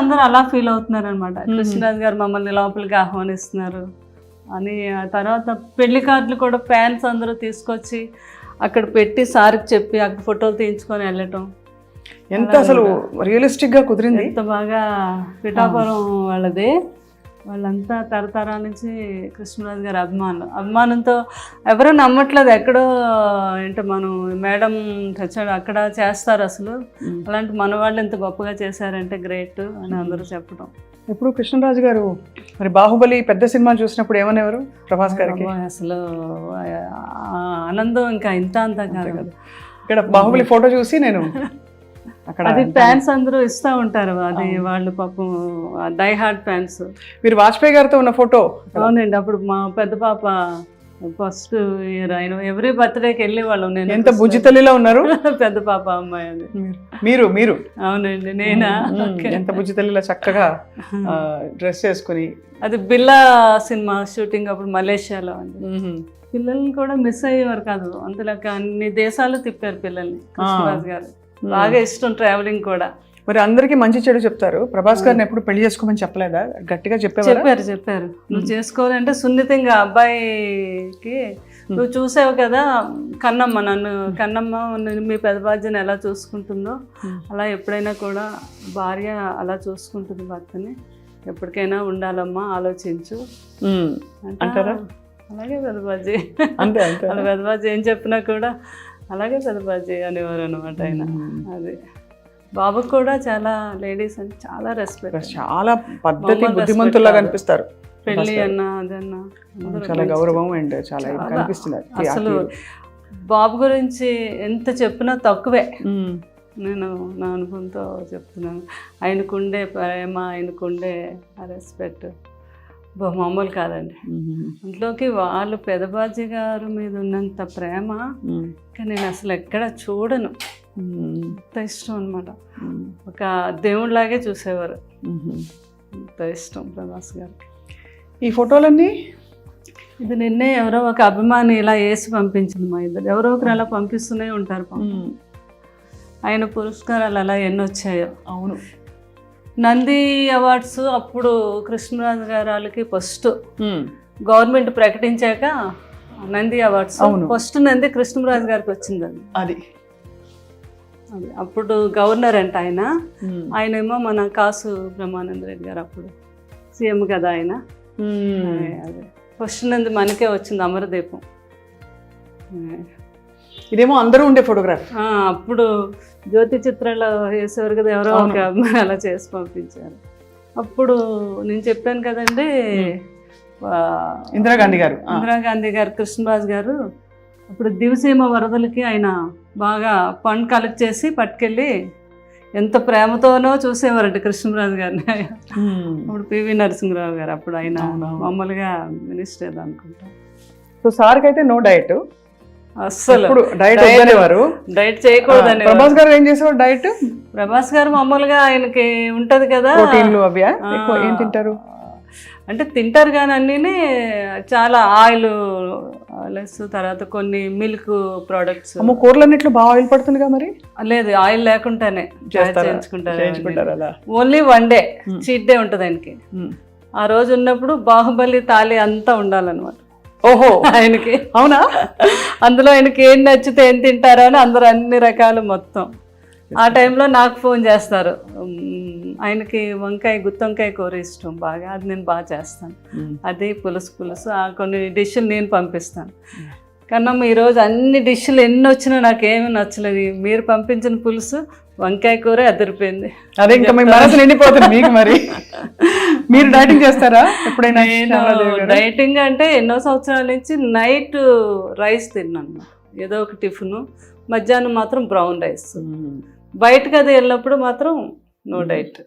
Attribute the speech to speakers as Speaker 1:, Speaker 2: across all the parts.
Speaker 1: అందరూ అలా ఫీల్ అవుతున్నారు అనమాట. కృష్ణరాజు గారు మమ్మల్ని లోపలికి ఆహ్వానిస్తున్నారు అని. ఆ తర్వాత పెళ్లి కార్డులు కూడా ఫ్యాన్స్ అందరూ తీసుకొచ్చి అక్కడ పెట్టి సార్కి చెప్పి అక్కడ ఫోటోలు తీయించుకొని వెళ్ళటం.
Speaker 2: ఎంత అసలు రియలిస్టిక్ గా కుదిరింది.
Speaker 1: ఎంత బాగా పిఠాపురం వాళ్ళది. వాళ్ళంతా తరతరాల నుంచి కృష్ణరాజు గారి అభిమానంతో ఎవరూ నమ్మట్లేదు. ఎక్కడో ఏంటో మనం మేడం చచ్చాడు అక్కడ చేస్తారు అసలు, అలాంటి మన వాళ్ళు ఎంత గొప్పగా చేశారంటే గ్రేట్ అని అందరూ చెప్పడం.
Speaker 2: ఇప్పుడు కృష్ణరాజు గారు మరి బాహుబలి పెద్ద సినిమా చూసినప్పుడు ఏమనేవారు ప్రభాస్ గారికి?
Speaker 1: అసలు ఆనందం ఇంకా ఇంత అంతా కాదు కదా.
Speaker 2: ఇక్కడ బాహుబలి ఫోటో చూసి నేను అక్కడ
Speaker 1: అది ఫ్యాన్స్ అందరూ ఇస్తూ ఉంటారు, అది వాళ్ళు పాపం డై హార్ట్ ఫ్యాన్స్.
Speaker 2: మీరు వాజ్పేయి గారితో ఉన్న ఫోటో?
Speaker 1: అవునండి, అప్పుడు మా పెద్ద పాప ఫస్ట్ ఇయర్ ఆయన ఎవ్రీ బర్త్డేకి వెళ్ళే వాళ్ళం. నేను
Speaker 2: ఎంత బుజ్జితల్లిలో ఉన్నారు.
Speaker 1: పెద్ద పాప అమ్మాయి అది.
Speaker 2: మీరు
Speaker 1: అవునండి, నేనా?
Speaker 2: ఎంత బుజ్జితల్లిలో చక్కగా డ్రెస్ చేసుకుని. అది
Speaker 1: బిల్లా సినిమా షూటింగ్ అప్పుడు మలేషియాలో అండి. పిల్లల్ని కూడా మిస్ అయ్యేవారు కాదు, అంతలాగా అన్ని దేశాలు తిప్పారు పిల్లల్ని కృష్ణరాజు గారు. బాగా ఇష్టం ట్రావెలింగ్ కూడా.
Speaker 2: మరి అందరికి మంచి చెడు చెప్తారు. ప్రభాస్ గారిని ఎప్పుడు పెళ్లి చేసుకోమని చెప్పలేదా? గట్టిగా
Speaker 1: చెప్పారు. నువ్వు చేసుకోవాలంటే సున్నితంగా అబ్బాయికి నువ్వు చూసావు కదా కన్నమ్మ మీ పెద్ద బాధ్యను ఎలా చూసుకుంటుందో అలా ఎప్పుడైనా కూడా భార్య అలా చూసుకుంటుంది భర్తని, ఎప్పటికైనా ఉండాలమ్మా ఆలోచించు
Speaker 2: అంటారా?
Speaker 1: అలాగే పెద్దబాజీ
Speaker 2: అంతే
Speaker 1: అలా పెద్దబాజీ ఏం చెప్పినా కూడా అలాగే పెద్దబాజీ అనేవారు అనమాట ఆయన. అది బాబుకు కూడా చాలా లేడీస్ అని చాలా రెస్పెక్ట్,
Speaker 2: చాలా పద్ధతి, బుద్ధిమంతుల్లాగా కనిపిస్తారు.
Speaker 1: పెళ్ళి అన్నా అదన్నా
Speaker 2: చాలా గౌరవం అండ్ చాలా కనిపిస్తుంది.
Speaker 1: అసలు బాబు గురించి ఎంత చెప్పినా తక్కువే. నేను నా అనుభవంతో చెప్తున్నాను. ఆయనకుండే ప్రేమ, ఆయనకుండే రెస్పెక్ట్ మామూలు కాదండి. అందులోకి వాళ్ళు పెదబాజీ గారు మీద ఉన్నంత ప్రేమ ఇంకా నేను అసలు ఎక్కడ చూడను. అంత ఇష్టం అనమాట. ఒక దేవుడిలాగే చూసేవారు. అంత ఇష్టం ప్రభాస్ గారికి.
Speaker 2: ఈ ఫోటోలన్నీ
Speaker 1: ఇది నిన్నే ఎవరో ఒక అభిమాని ఇలా వేసి పంపించింది. మా ఇద్దరు ఎవరో ఒకరు అలా పంపిస్తూనే ఉంటారు. ఆయన పురస్కారాలు అలా ఎన్ని వచ్చాయో.
Speaker 2: అవును,
Speaker 1: నంది అవార్డ్స్ అప్పుడు కృష్ణరాజు గారు వాళ్ళకి ఫస్ట్ గవర్నమెంట్ ప్రకటించాక నంది అవార్డ్స్ ఫస్ట్ నంది కృష్ణరాజు గారికి వచ్చిందండి.
Speaker 2: అది
Speaker 1: అప్పుడు గవర్నర్ అంట ఆయన. ఆయనేమో మన కాసు బ్రహ్మానంద రెడ్డి గారు అప్పుడు సీఎం కదా ఆయన. అదే ఫస్ట్ నంది మనకే వచ్చింది, అమరదీపం.
Speaker 2: ఇదేమో అందరూ ఉండే ఫోటోగ్రాఫ్.
Speaker 1: అప్పుడు జ్యోతి చిత్రాలు వేసేవారు కదా, ఎవరో ఒక అమ్మాయి అలా చేసి పంపించారు. అప్పుడు నేను చెప్పాను కదండి,
Speaker 2: ఇందిరాగాంధీ
Speaker 1: గారు కృష్ణరాజు గారు అప్పుడు దివసీమ వరదలకి ఆయన బాగా ఫండ్ కలెక్ట్ చేసి పట్టుకెళ్ళి ఎంత ప్రేమతోనో చూసేవారంట కృష్ణరాజు గారిని. అప్పుడు పివి నరసింహరావు గారు అప్పుడు ఆయన మామూలుగా మినిస్టర్ అనుకుంటా.
Speaker 2: సో సార్కి అయితే నో డైట్,
Speaker 1: అస్సలు
Speaker 2: డైట్ చేయకూడదని. ప్రభాస్ గారు ఏం చేసేవారు డైట్?
Speaker 1: ప్రభాస్ గారు మామూలుగా ఆయనకి ఉంటది కదా
Speaker 2: ఏం తింటారు
Speaker 1: అంటే తింటారు కానీ అన్నీ చాలా ఆయిల్ లెస్, తర్వాత కొన్ని మిల్క్ ప్రోడక్ట్స్.
Speaker 2: కూరలన్నిట్లో బాగా ఆయిల్ పడుతుందిగా మరి?
Speaker 1: లేదు, ఆయిల్ లేకుండానే చేయించుకుంటారు. Only one day cheat day ఉంటుంది ఆయనకి. ఆ రోజు ఉన్నప్పుడు బాహుబలి తాళి అంతా ఉండాలన్నమాట.
Speaker 2: ఓహో,
Speaker 1: ఆయనకి.
Speaker 2: అవునా?
Speaker 1: అందులో ఆయనకి ఏం నచ్చితే ఏం తింటారో అని అందరూ అన్ని రకాలు మొత్తం. ఆ టైంలో నాకు ఫోన్ చేస్తారు. ఆయనకి గుత్తొంకాయ కూర ఇష్టం బాగా, అది నేను బాగా చేస్తాను. అది పులుసు కొన్ని డిష్లు నేను పంపిస్తాను. కన్నమ్మ ఈరోజు అన్ని డిష్లు ఎన్ని వచ్చినా నాకేమీ నచ్చలేదు, మీరు పంపించిన పులుసు వంకాయ కూర అదిరిపోయింది.
Speaker 2: అదే ఇంకా మీ మనసు నిండిపోతుంది మీకు. మరి మీరు డైటింగ్ చేస్తారా ఎప్పుడైనా?
Speaker 1: డైటింగ్ అంటే ఎన్నో సంవత్సరాల నుంచి నైట్ రైస్ తిన్నాను, ఏదో ఒక టిఫిన్. మధ్యాహ్నం మాత్రం బ్రౌన్ రైస్. బయటకు అది వెళ్ళినప్పుడు మాత్రం నో డైట్.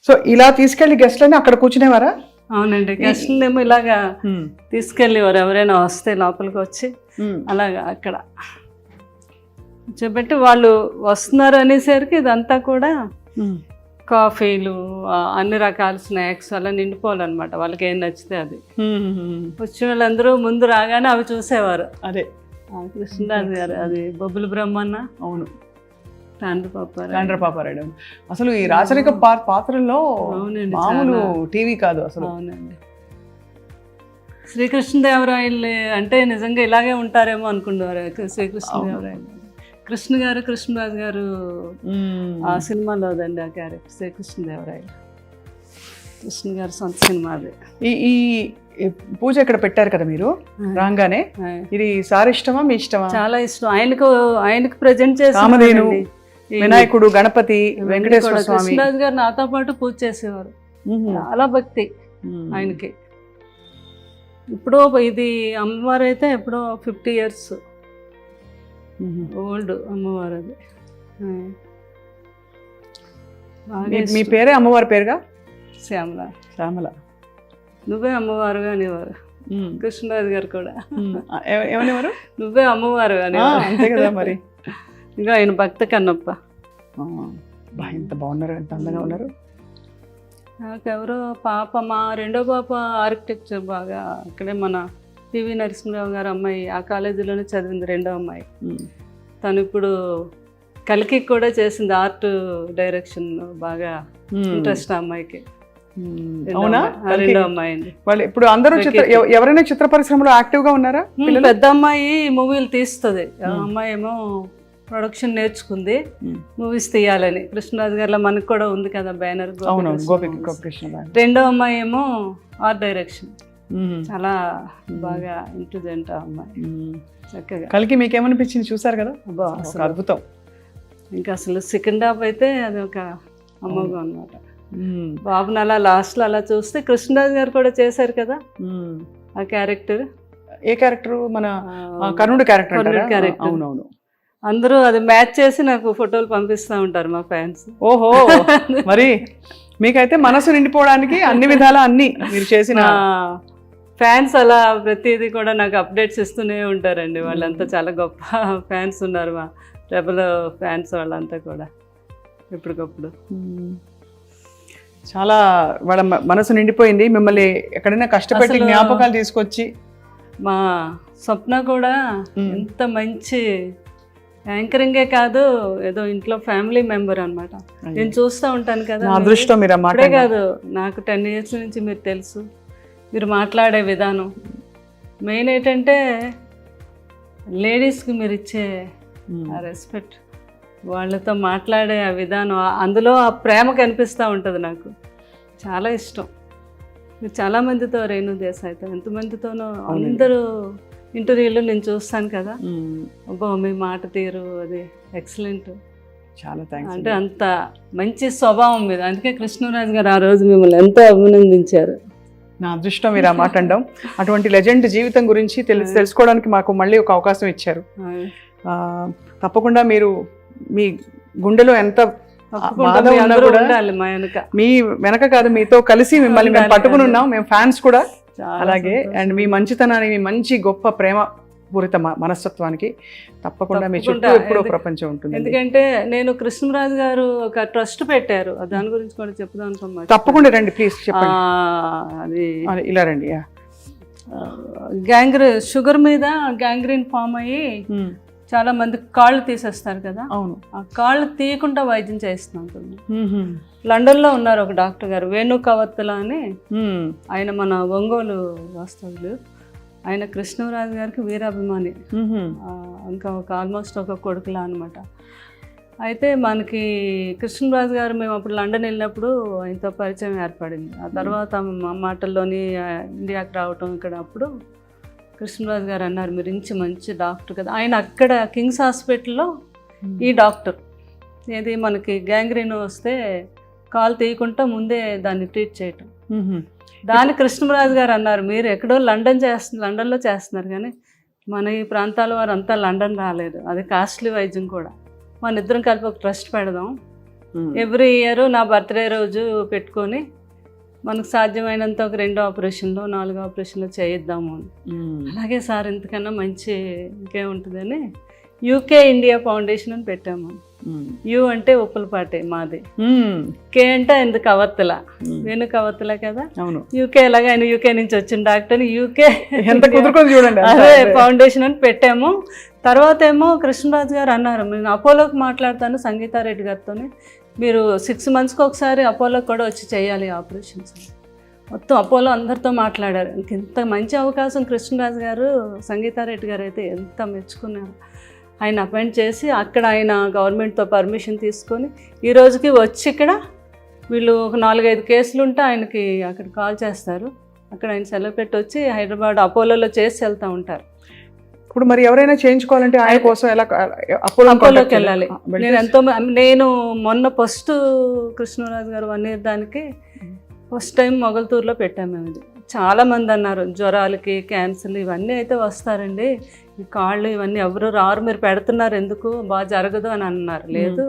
Speaker 2: సో ఇలా తీసుకెళ్ళి గెస్ట్లని అక్కడ కూర్చునేవారా?
Speaker 1: అవునండి, గెస్ట్లని ఏమో ఇలాగా తీసుకెళ్ళేవారు. ఎవరైనా వస్తే లోపలికి వచ్చి అలాగా అక్కడ కూర్చోబెట్టి వాళ్ళు వస్తున్నారు అనేసరికి ఇదంతా కూడా కాఫీలు, అన్ని రకాల స్నాక్స్ అలా నిండిపోవాలన్నమాట. వాళ్ళకి ఏం నచ్చితే అది. వచ్చిన వాళ్ళందరూ ముందు రాగానే అవి చూసేవారు.
Speaker 2: అదే
Speaker 1: కృష్ణరాజు గారు, అది బొబ్బుల బ్రహ్మన్న.
Speaker 2: అవును, తాండ్రపాపారాయుడు. అసలు ఈ రాచరిక పాత్రల్లో
Speaker 1: అవునండి,
Speaker 2: మామూలు టీవీ కాదు అసలు.
Speaker 1: అవునండి. శ్రీకృష్ణదేవరాయలు అంటే నిజంగా ఇలాగే ఉంటారేమో అనుకున్నారు శ్రీకృష్ణదేవరాయలు. కృష్ణరాజు గారు ఆ సినిమాలోదండి ఆ క్యారెక్టర్ శ్రీకృష్ణదేవరాయలు. కృష్ణ గారు సొంత సినిమా అది.
Speaker 2: ఈ పూజ ఇక్కడ పెట్టారు కదా మీరు రాగానే, ఇది సార్ ఇష్టమా మీ ఇష్టమా?
Speaker 1: చాలా ఇష్టం. ఆయనకు ప్రజెంట్ చేసి
Speaker 2: కామధేను, వినాయకుడు, గణపతి, వెంకటేశ్వర స్వామి.
Speaker 1: కృష్ణరాజు గారు నాతో పాటు పూజ చేసేవారు. చాలా భక్తి ఆయనకి. ఇప్పుడు ఇది అమ్మవారు అయితే ఎప్పుడో 50 years ఓల్డ్ అమ్మవారు అది.
Speaker 2: మీ పేరే అమ్మవారి పేరుగా?
Speaker 1: శ్యామల. నువ్వే అమ్మవారుగా అనేవారు కృష్ణరాజు గారు కూడా.
Speaker 2: ఏమనేవారు?
Speaker 1: నువ్వే అమ్మవారు అని.
Speaker 2: అంతే కదా మరి.
Speaker 1: ఇంకా ఆయన భక్త కన్నప్ప.
Speaker 2: ఎంత బాగున్నారు, ఎంత అందంగా ఉన్నారు.
Speaker 1: నాకెవరో పాప, మా రెండో పాప ఆర్కిటెక్చర్ బాగా అక్కడే మన పివి నరసింహరావు గారు అమ్మాయి ఆ కాలేజీలోనే చదివింది, రెండో అమ్మాయి. తను ఇప్పుడు కలికి కూడా చేసింది, ఆర్ట్ డైరెక్షన్ బాగా ఇంట్రెస్ట్ ఆ అమ్మాయికి.
Speaker 2: అవునా?
Speaker 1: రెండో అమ్మాయి అండి.
Speaker 2: వాళ్ళు ఇప్పుడు అందరూ ఎవరైనా చిత్ర పరిశ్రమలో యాక్టివ్ గా ఉన్నారా?
Speaker 1: పెద్ద అమ్మాయి మూవీలు తీస్తుంది, ఆ అమ్మాయి ఏమో ప్రొడక్షన్ నేర్చుకుంది, మూవీస్ తీయాలని. కృష్ణరాజు గారిలో మనకు కూడా ఉంది కదా బ్యానర్. రెండో అమ్మాయి ఏమో ఆర్ట్ డైరెక్షన్. చాలా బాగా ఇంటెలిజెంట్ ఆ అమ్మాయి. చక్కగా.
Speaker 2: కలికి మీకేమనిపించింది? చూసారు కదా, అద్భుతం. ఇంకా
Speaker 1: అసలు సెకండ్ హాఫ్ అయితే అది ఒక అమ్మగా అన్నమాట. బాబుని అలా లాస్ట్లో అలా చూస్తే కృష్ణరాజు గారు కూడా చేశారు కదా ఆ క్యారెక్టర్.
Speaker 2: ఏ క్యారెక్టర్? మన కర్ణుడు క్యారెక్టర్. అవునవును.
Speaker 1: అందరూ అది మ్యాచ్ చేసి నాకు ఫోటోలు పంపిస్తూ ఉంటారు మా ఫ్యాన్స్.
Speaker 2: ఓహో, మరి మీకైతే మనసు నిండిపోవడానికి అన్ని విధాలా అన్ని మీరు చేసిన
Speaker 1: ఫ్యాన్స్ అలా ప్రతిదీ కూడా నాకు అప్డేట్స్ ఇస్తూనే ఉంటారండి. వాళ్ళంతా చాలా గొప్ప ఫ్యాన్స్ ఉన్నారు, మా రెబల్ ఫ్యాన్స్ వాళ్ళంతా కూడా ఎప్పటికప్పుడు.
Speaker 2: చాలా వాళ్ళ మనసు నిండిపోయింది. మిమ్మల్ని ఎక్కడైనా కష్టపెట్టి జ్ఞాపకాలు తీసుకొచ్చి.
Speaker 1: మా స్వప్న కూడా ఎంత మంచి యాంకరింగే కాదు, ఏదో ఇంట్లో ఫ్యామిలీ మెంబర్ అనమాట. నేను చూస్తూ ఉంటాను కదా,
Speaker 2: అదృష్టం. మీరు
Speaker 1: అప్పుడే కాదు, నాకు 10 years నుంచి మీరు తెలుసు. మీరు మాట్లాడే విధానం మెయిన్ ఏంటంటే లేడీస్కి మీరు ఇచ్చే ఆ రెస్పెక్ట్, వాళ్ళతో మాట్లాడే ఆ విధానం, అందులో ఆ ప్రేమ కనిపిస్తూ ఉంటుంది. నాకు చాలా ఇష్టం. మీరు చాలామందితో, రేణు దేశాయ్తో ఎంతమందితోనో అందరూ ఇంటర్వ్యూలో నేను చూస్తాను కదా, అబ్బో మీ మాట తీరు అది ఎక్సలెంట్.
Speaker 2: చాలా థ్యాంక్స్.
Speaker 1: అంటే అంత మంచి స్వభావం మీద, అందుకే కృష్ణరాజు గారు ఆ రోజు మిమ్మల్ని ఎంతో అభినందించారు.
Speaker 2: నా అదృష్టం మీరు ఆ మాట అనడం. అటువంటి లెజెండ్ జీవితం గురించి తెలుసుకోవడానికి మాకు మళ్ళీ ఒక అవకాశం ఇచ్చారు. తప్పకుండా మీరు మీ గుండెలో ఎంత మీ వెనక కాదు, మీతో కలిసి మిమ్మల్ని మేము పట్టుకుని ఉన్నాం, మేము ఫ్యాన్స్ కూడా. అలాగే అండ్ మీ మంచితనానికి, మీ మంచి గొప్ప ప్రేమ పూరిత మనస్తత్వానికి తప్పకుండా మీ చుట్టూ ఎప్పుడో ప్రపంచం ఉంటుంది.
Speaker 1: ఎందుకంటే నేను కృష్ణరాజు గారు ఒక ట్రస్ట్ పెట్టారు, దాని గురించి కూడా చెప్దాం అనుకున్నాను.
Speaker 2: తప్పకుండా రండి ప్లీజ్, చెప్పండి. అది ఇలా రండి.
Speaker 1: షుగర్ మీద గ్యాంగ్రీన్ ఫామ్ అయ్యి చాలా మంది కాళ్ళు తీసేస్తారు కదా.
Speaker 2: అవును.
Speaker 1: ఆ కాళ్ళు తీయకుండా వైద్యం చేస్తున్నాను. లండన్లో ఉన్నారు ఒక డాక్టర్ గారు, వేణు కవత్తుల అని. ఆయన మన ఒంగోలు వాస్తవులు. ఆయన కృష్ణరాజు గారికి వీరాభిమాని, ఇంకా ఒక ఆల్మోస్ట్ ఒక కొడుకులా అనమాట. అయితే మనకి కృష్ణరాజు గారు మేము అప్పుడు లండన్ వెళ్ళినప్పుడు ఆయనతో పరిచయం ఏర్పడింది. ఆ తర్వాత మా మాటల్లోని ఇండియాకి రావటం ఇక్కడ అప్పుడు కృష్ణరాజు గారు అన్నారు, మీరు మంచి డాక్టర్ కదా. ఆయన అక్కడ కింగ్స్ హాస్పిటల్లో ఈ డాక్టర్, ఏది మనకి గ్యాంగ్రీన్ వస్తే కాలు తీయకుండా ముందే దాన్ని ట్రీట్ చేయటం. దాని కృష్ణరాజు గారు అన్నారు, మీరు ఎక్కడో లండన్లో చేస్తున్నారు కానీ మన ఈ ప్రాంతాల వారు అంతా లండన్ రాలేదు, అది కాస్ట్లీ వైద్యం కూడా. మన ఇద్దరం కలిపి ఒక ట్రస్ట్ పెడదాం, ఎవ్రీ ఇయర్ నా బర్త్డే రోజు పెట్టుకొని మనకు సాధ్యమైనంత ఒక 2 ఆపరేషన్లు 4 ఆపరేషన్లు చేయిద్దాము అని. అలాగే సార్ ఇంతకన్నా మంచి ఇంకేముంటుందని యూకే ఇండియా ఫౌండేషన్ అని పెట్టాము. యు అంటే ఉప్పులపాటి మాది, కే అంటే ఎందుకు కవత్తుల, వేణు కవత్తుల కదా. యూకే లాగా ఆయన యూకే నుంచి వచ్చిన డాక్టర్, యూకే
Speaker 2: చూడండి
Speaker 1: అదే ఫౌండేషన్ అని పెట్టాము. తర్వాత ఏమో కృష్ణరాజు గారు అన్నారు, నేను అపోలోకి మాట్లాడతాను సంగీతారెడ్డి గారితో, మీరు 6 monthsకి ఒకసారి అపోలోకి కూడా వచ్చి చేయాలి ఆపరేషన్స్. మొత్తం అపోలో అందరితో మాట్లాడారు. ఇంత మంచి అవకాశం కృష్ణరాజు గారు, సంగీతారెడ్డి గారు అయితే ఎంత మెచ్చుకున్నారు. ఆయన అపాయింట్ చేసి అక్కడ ఆయన గవర్నమెంట్తో పర్మిషన్ తీసుకొని ఈ రోజుకి వచ్చి ఇక్కడ వీళ్ళు ఒక 4-5 కేసులు ఉంటే ఆయనకి అక్కడ కాల్ చేస్తారు, అక్కడ ఆయన సెలవు పెట్టి వచ్చి హైదరాబాద్ అపోలోలో చేసి వెళ్తూ ఉంటారు.
Speaker 2: ఇప్పుడు మరి ఎవరైనా చేయించుకోవాలంటే ఆయన కోసం ఎలా
Speaker 1: అపోలోకి వెళ్ళాలి. నేను మొన్న ఫస్ట్ కృష్ణరాజు గారు 1 year దానికి ఫస్ట్ టైం మొగల్తూరులో పెట్టాము మేము. ఇది చాలామంది అన్నారు జ్వరాలకి క్యాన్సర్లు ఇవన్నీ అయితే వస్తారండి, ఈ కాళ్ళు ఇవన్నీ ఎవరు రారు, మీరు పెడుతున్నారు ఎందుకు, బాగా జరగదు అని అన్నారు. లేదు,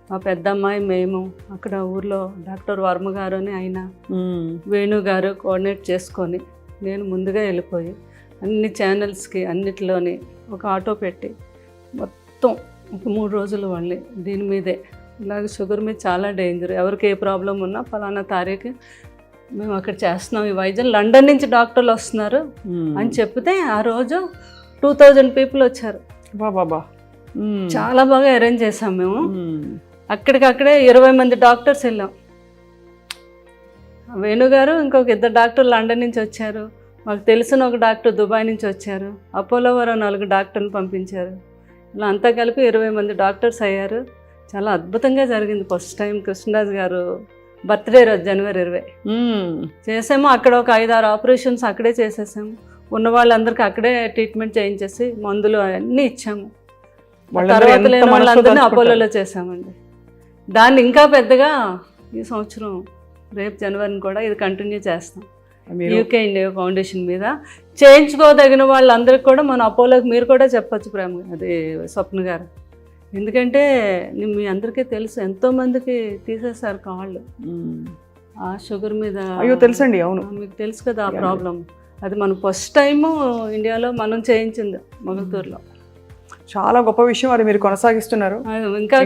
Speaker 1: మా పెద్దమ్మాయి మేము అక్కడ ఊర్లో డాక్టర్ వర్మ గారు అని ఆయన వేణు గారు కోఆర్డినేట్ చేసుకొని నేను ముందుగా వెళ్ళిపోయి అన్ని ఛానల్స్కి అన్నిటిలోని ఒక ఆటో పెట్టి మొత్తం ఒక 3 రోజులు వాళ్ళని దీని మీదే, ఇలాగ షుగర్ మీద చాలా డేంజర్, ఎవరికి ఏ ప్రాబ్లం ఉన్నా ఫలానా తారీఖు మేము అక్కడ చేస్తున్నాం ఈ వైద్యం, లండన్ నుంచి డాక్టర్లు వస్తున్నారు అని చెప్తే ఆ రోజు 2000 people వచ్చారు.
Speaker 2: బాబా
Speaker 1: చాలా బాగా అరేంజ్ చేసాం మేము. అక్కడికక్కడే 20 మంది డాక్టర్స్ వెళ్ళాం. వేణుగారు ఇంకొక 2 డాక్టర్లు లండన్ నుంచి వచ్చారు, మాకు తెలిసిన ఒక డాక్టర్ దుబాయ్ నుంచి వచ్చారు, అపోలో వారు 4 డాక్టర్లు పంపించారు. ఇలా అంతా కలిపి 20 మంది డాక్టర్స్ అయ్యారు. చాలా అద్భుతంగా జరిగింది. ఫస్ట్ టైం కృష్ణరాజు గారు బర్త్డే రోజు January 20 చేసాము. అక్కడ ఒక 5-6 ఆపరేషన్స్ అక్కడే చేసేసాము. ఉన్న వాళ్ళందరికీ అక్కడే ట్రీట్మెంట్ చేయించేసి మందులు అన్నీ ఇచ్చాము. తర్వాత లేని వాళ్ళందరినీ అపోలోలో చేసామండి. దాన్ని ఇంకా పెద్దగా ఈ సంవత్సరం రేపు జనవరిని కూడా ఇది కంటిన్యూ చేస్తాం. యూకే ఇండియా ఫౌండేషన్ మీద చేయించుకోదగిన వాళ్ళందరికీ కూడా మన అపోలోకి మీరు కూడా చెప్పచ్చు ప్రేమ, అది స్వప్న గారు. ఎందుకంటే మీ అందరికీ తెలుసు ఎంతోమందికి తీసేశారు కాళ్ళు ఆ షుగర్ మీద.
Speaker 2: అయ్యో తెలుసండి, అవును
Speaker 1: మీకు తెలుసు కదా ఆ ప్రాబ్లం. అది మనం ఫస్ట్ టైము ఇండియాలో మనం చేయించింది మొగల్తూరులో.
Speaker 2: చాలా గొప్ప విషయం, అది మీరు కొనసాగిస్తున్నారు.
Speaker 1: ఇంకా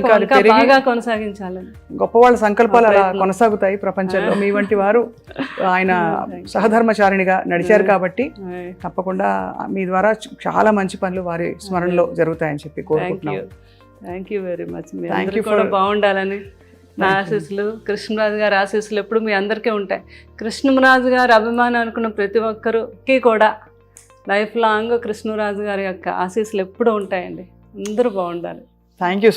Speaker 1: బాగా కొనసాగించాలని
Speaker 2: గొప్ప వాళ్ళ సంకల్పాలు అలా కొనసాగుతాయి ప్రపంచంలో. మీ వంటి వారు ఆయన సహధర్మచారిణిగా నడిచారు కాబట్టి తప్పకుండా మీ ద్వారా చాలా మంచి పనులు వారి స్మరణలో జరుగుతాయని చెప్పి కోరుకుంటున్నాను.
Speaker 1: Thank you very much. మీ అందరూ కూడా బాగుండాలని నా ఆశీస్సులు, కృష్ణరాజు గారి ఆశీస్సులు ఎప్పుడు మీ అందరికీ ఉంటాయి. కృష్ణరాజు గారి అభిమానం అనుకున్న ప్రతి ఒక్కరికి కూడా లైఫ్ లాంగ్ కృష్ణరాజు గారి యొక్క ఆశీస్సులు ఎప్పుడూ ఉంటాయండి. అందరూ బాగుండాలి.
Speaker 2: Thank you.